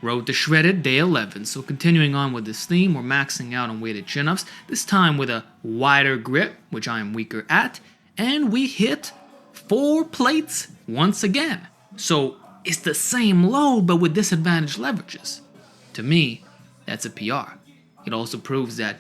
Road to Shredded, day 11. So continuing on with this theme, we're maxing out on weighted chin-ups, this time with a wider grip, which I am weaker at, and we hit 4 plates once again. So it's the same load, but with disadvantaged leverages. To me, that's a PR. It also proves that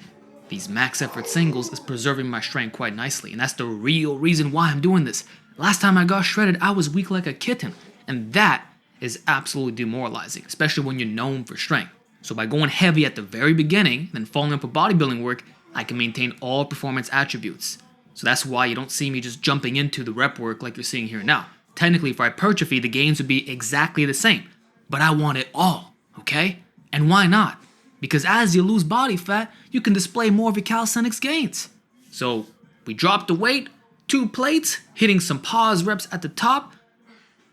these max effort singles is preserving my strength quite nicely, and that's the real reason why I'm doing this. Last time I got shredded, I was weak like a kitten, and that is absolutely demoralizing, especially when you're known for strength. So by going heavy at the very beginning, then following up with bodybuilding work, I can maintain all performance attributes. So that's why you don't see me just jumping into the rep work like you're seeing here now. Technically, for hypertrophy, the gains would be exactly the same, but I want it all, okay? And why not? Because as you lose body fat, you can display more of your calisthenics gains. So we dropped the weight, 2 plates, hitting some pause reps at the top,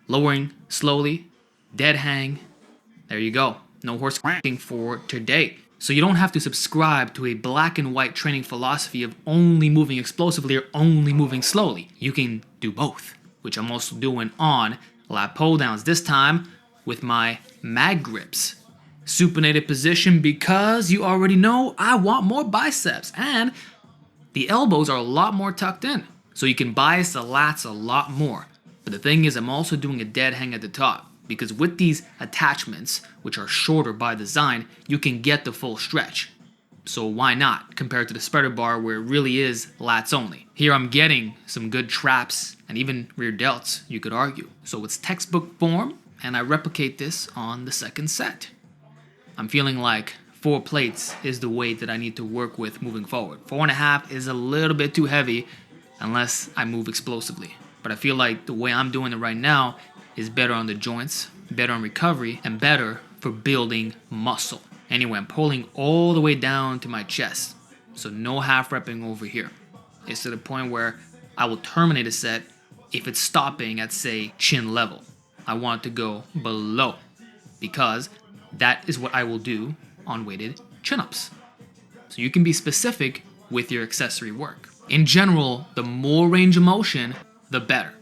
lowering slowly, dead hang. There you go. No horse for today. So you don't have to subscribe to a black and white training philosophy of only moving explosively or only moving slowly. You can do both, which I'm also doing on lat pull downs, this time with my mag grips. Supinated position because you already know I want more biceps, and the elbows are a lot more tucked in, so you can bias the lats a lot more. But the thing is, I'm also doing a dead hang at the top, because with these attachments, which are shorter by design, you can get the full stretch. So why not, compared to the spreader bar where it really is lats only. Here I'm getting some good traps and even rear delts, you could argue. So it's textbook form, and I replicate this on the second set. I'm feeling like 4 plates is the weight that I need to work with moving forward. 4.5 is a little bit too heavy unless I move explosively. But I feel like the way I'm doing it right now is better on the joints, better on recovery, and better for building muscle. Anyway, I'm pulling all the way down to my chest, so no half repping over here. It's to the point where I will terminate a set if it's stopping at, say, chin level. I want it to go below, because that is what I will do on weighted chin-ups. So you can be specific with your accessory work. In general, the more range of motion, the better.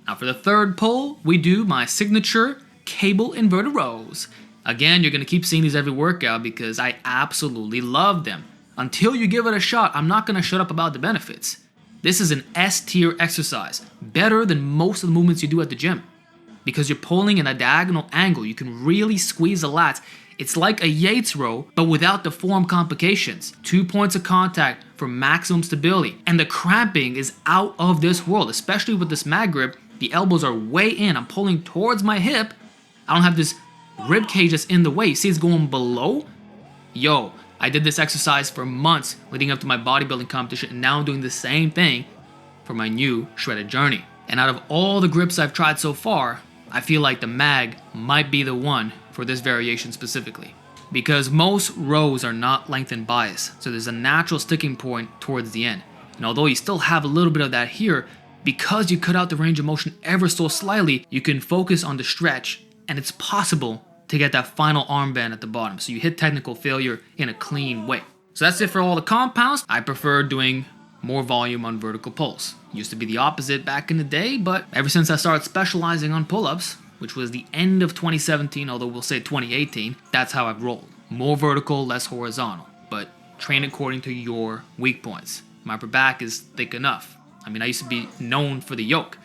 Now for the third pull, we do my signature cable inverted rows. Again, you're going to keep seeing these every workout because I absolutely love them. Until you give it a shot, I'm not going to shut up about the benefits. This is an S-tier exercise, better than most of the movements you do at the gym. Because you're pulling in a diagonal angle, you can really squeeze the lats. It's like a Yates row, but without the form complications. 2 points of contact for maximum stability. And the cramping is out of this world, especially with this mag grip. The elbows are way in. I'm pulling towards my hip. I don't have this rib cage that's in the way. You see it's going below? Yo, I did this exercise for months leading up to my bodybuilding competition, and now I'm doing the same thing for my new shredded journey. And out of all the grips I've tried so far, I feel like the mag might be the one for this variation specifically. Because most rows are not lengthened bias, so there's a natural sticking point towards the end. And although you still have a little bit of that here, because you cut out the range of motion ever so slightly, you can focus on the stretch, and it's possible to get that final armband at the bottom, so you hit technical failure in a clean way. So that's it for all the compounds. I prefer doing more volume on vertical pulls. Used to be the opposite back in the day, but ever since I started specializing on pull-ups, which was the end of 2017, although we'll say 2018, that's how I've rolled. More vertical, less horizontal, but train according to your weak points. My upper back is thick enough. I mean, I used to be known for the yoke.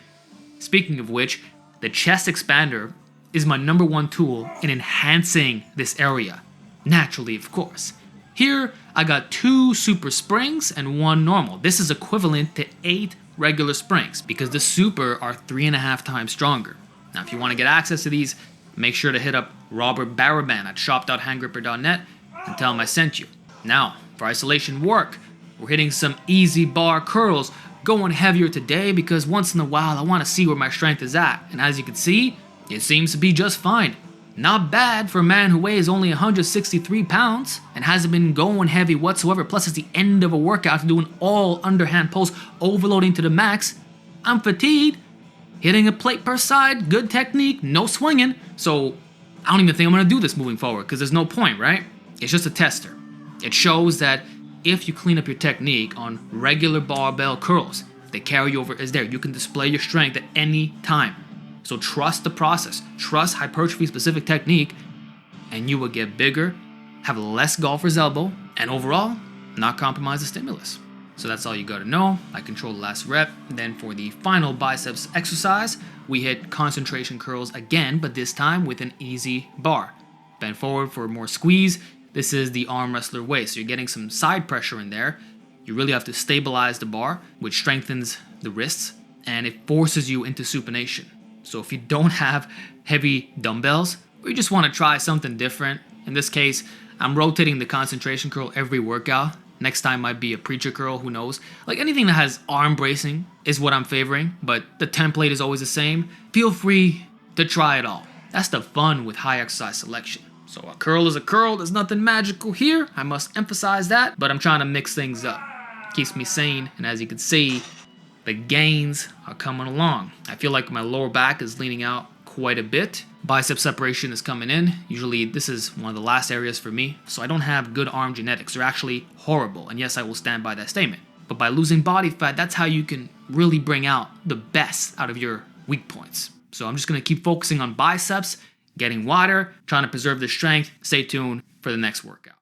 Speaking of which, the chest expander is my #1 tool in enhancing this area. Naturally, of course. Here, I got 2 super springs and 1 normal. This is equivalent to 8 regular springs because the super are 3.5 times stronger. Now, if you want to get access to these, make sure to hit up Robert Baraban at shop.handgripper.net and tell him I sent you. Now, for isolation work, we're hitting some easy bar curls, going heavier today because once in a while I want to see where my strength is at. And as you can see, it seems to be just fine. Not bad for a man who weighs only 163 pounds and hasn't been going heavy whatsoever. Plus, it's the end of a workout after doing all underhand pulls, overloading to the max. I'm fatigued. Hitting a plate per side, good technique, no swinging. So I don't even think I'm going to do this moving forward because there's no point, right? It's just a tester. It shows that if you clean up your technique on regular barbell curls, the carryover is there. You can display your strength at any time. So trust the process. Trust hypertrophy-specific technique and you will get bigger, have less golfer's elbow, and overall, not compromise the stimulus. So that's all you gotta know. I control the last rep. Then for the final biceps exercise, we hit concentration curls again, but this time with an easy bar. Bend forward for more squeeze. This is the arm wrestler way, so you're getting some side pressure in there. You really have to stabilize the bar, which strengthens the wrists, and it forces you into supination. So if you don't have heavy dumbbells, or you just want to try something different, in this case, I'm rotating the concentration curl every workout. Next time might be a preacher curl, who knows. Like anything that has arm bracing is what I'm favoring, but the template is always the same. Feel free to try it all. That's the fun with high exercise selection. So a curl is a curl, there's nothing magical here, I must emphasize that, but I'm trying to mix things up. Keeps me sane, and as you can see, the gains are coming along. I feel like my lower back is leaning out quite a bit. Bicep separation is coming in. Usually this is one of the last areas for me, so I don't have good arm genetics. They're actually horrible, and yes, I will stand by that statement. But by losing body fat, that's how you can really bring out the best out of your weak points. So I'm just gonna keep focusing on biceps, getting wider, trying to preserve the strength. Stay tuned for the next workout.